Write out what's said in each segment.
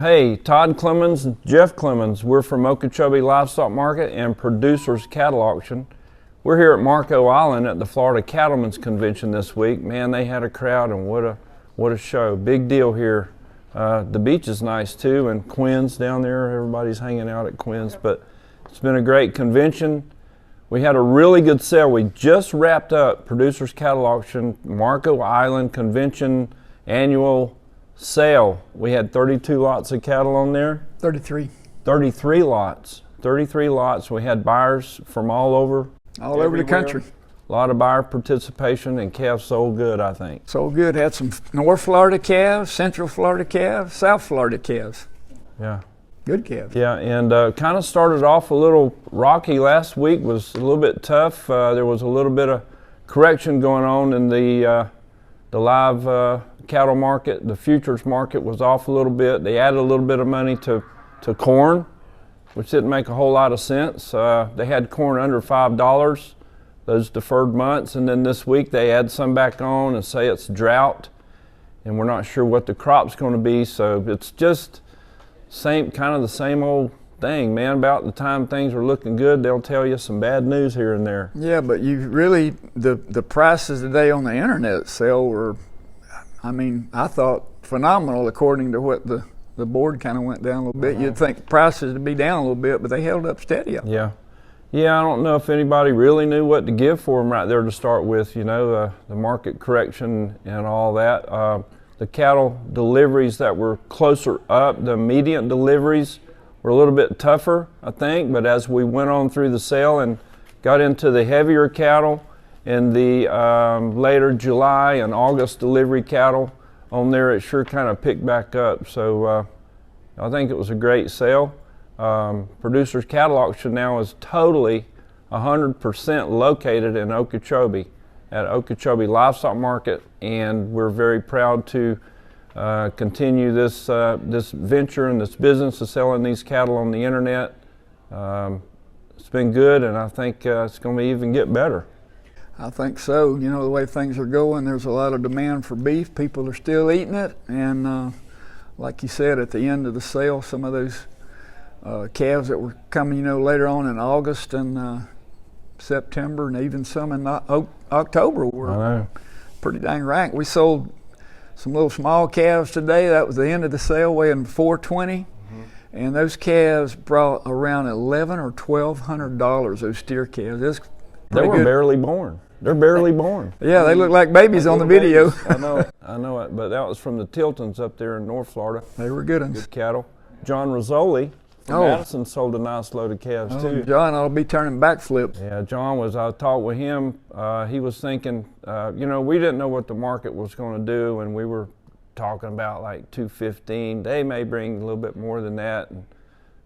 Hey, Todd Clemens, Jeff Clemens. We're from Okeechobee Livestock Market and Producers Cattle Auction. We're here at Marco Island at the Florida Cattlemen's Convention this week. Man, they had a crowd, and what a show. Big deal here. The beach is nice too, and Quinn's down there. Everybody's hanging out at Quinn's, but it's been a great convention. We had a really good sale. We just wrapped up Producers Cattle Auction, Marco Island Convention annual sale. We had 32 lots of cattle on there. 33. 33 lots. 33 lots. We had buyers from all over. All over the country. A lot of buyer participation, and calves sold good, I think. Sold good. Had some North Florida calves, Central Florida calves, South Florida calves. Yeah. Good calves. Yeah, and kind of started off a little rocky. Last week was a little bit tough. There was a little bit of correction going on in the live cattle market. The futures market was off a little bit. They added a little bit of money to corn, which didn't make a whole lot of sense. They had corn under $5 those deferred months, and then this week they add some back on and say it's drought, and we're not sure what the crop's going to be. So it's just kind of the same old thing, man. About the time things are looking good, they'll tell you some bad news here and there. Yeah, but you really, the prices today on the internet sale were, I thought phenomenal according to what the board kind of went down a little bit. You'd think prices would be down a little bit, but they held up steady. Yeah, I don't know if anybody really knew what to give for them right there to start with, the market correction and all that. The cattle deliveries that were closer up, the median deliveries were a little bit tougher, I think, but as we went on through the sale and got into the heavier cattle and the later July and August delivery cattle on there, it sure kind of picked back up. So I think it was a great sale. Producers Cattle Auction now is totally 100% located in Okeechobee at Okeechobee Livestock Market, and we're very proud to continue this venture and this business of selling these cattle on the internet. It's been good, and I think it's going to even get better. I think so. The way things are going, there's a lot of demand for beef. People are still eating it, and like you said, at the end of the sale, some of those calves that were coming, later on in August and September, and even some in October were pretty dang rank. We sold some little small calves today. That was the end of the sale, weighing 420, and those calves brought around $1,100 or $1,200. Those steer calves. They were barely born. They're barely born. Yeah, they look like babies on the video. I know it, but that was from the Tiltons up there in North Florida. They were good ones. Good cattle. John Rizzoli from Madison sold a nice load of calves too. John ought to be turning backflips. Yeah, I talked with him. He was thinking, we didn't know what the market was going to do, and we were talking about like 215. They may bring a little bit more than that, and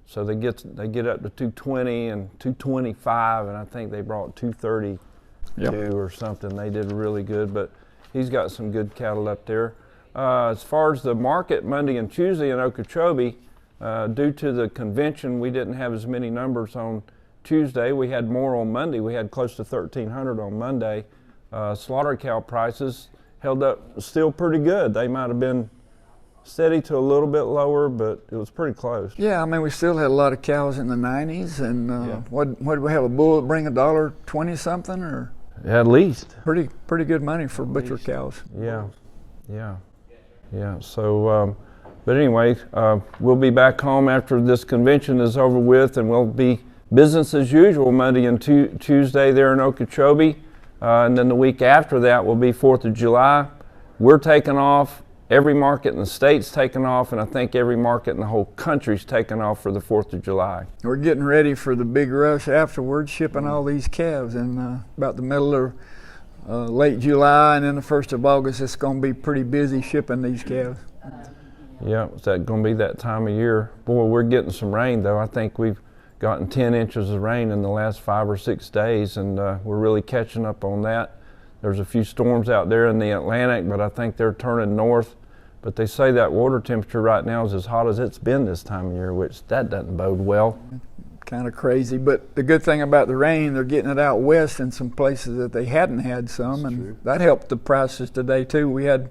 so they get up to 220 and 225, and I think they brought 232 or something. They did really good, but he's got some good cattle up there. As far as the market Monday and Tuesday in Okeechobee, due to the convention, we didn't have as many numbers on Tuesday. We had more on Monday. We had close to 1,300 on Monday. Slaughter cow prices held up still pretty good. They might have been steady to a little bit lower, but it was pretty close. Yeah, we still had a lot of cows in the 90s, and what did we have, a bull that bring $1.20 something, or at least pretty good money for butcher cows. Yeah. So, but anyway, we'll be back home after this convention is over with, and we'll be business as usual Monday and Tuesday there in Okeechobee, and then the week after that will be 4th of July. We're taking off. Every market in the state's taken off, and I think every market in the whole country's taken off for the 4th of July. We're getting ready for the big rush afterwards, shipping all these calves, and about the middle of late July and then the 1st of August, it's going to be pretty busy shipping these calves. Yeah, it's going to be that time of year. Boy, we're getting some rain, though. I think we've gotten 10 inches of rain in the last 5 or 6 days, and we're really catching up on that. There's a few storms out there in the Atlantic, but I think they're turning north. But they say that water temperature right now is as hot as it's been this time of year, which that doesn't bode well. Kind of crazy, but the good thing about the rain, they're getting it out west in some places that they hadn't had some, and that helped the prices today too. We had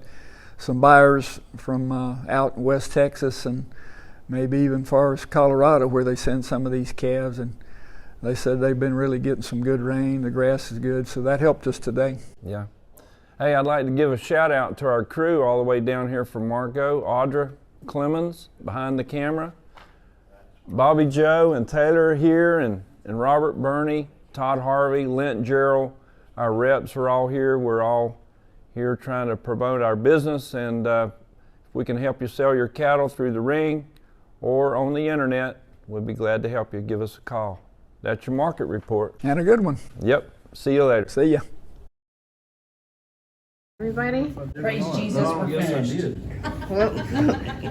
some buyers from out in West Texas, and maybe even far as Colorado, where they send some of these calves, and they said they've been really getting some good rain. The grass is good, so that helped us today. Yeah. Hey, I'd like to give a shout out to our crew all the way down here from Marco, Audra Clemens behind the camera, Bobby Joe and Taylor are here, and Robert Burney, Todd Harvey, Lent Gerald. Our reps are all here. We're all here trying to promote our business, and if we can help you sell your cattle through the ring or on the internet, we'd be glad to help you. Give us a call. That's your market report. And a good one. Yep. See you later. See ya. Everybody? Praise Jesus, we're finished. What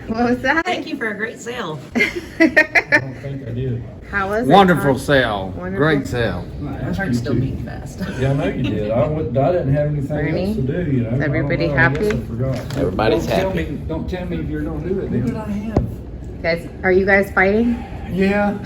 was that? Thank you for a great sale. I don't think I did. How was it? Wonderful sale. Wonderful. Great sale. My heart's still beating fast. Yeah, I know you did. I didn't have anything Bernie? else to do, you know. Is everybody I don't know, I guess happy? I forgot. Everybody's Don't happy. Don't tell me if you're gonna do it. What did I have? Guys, are you guys fighting? Yeah.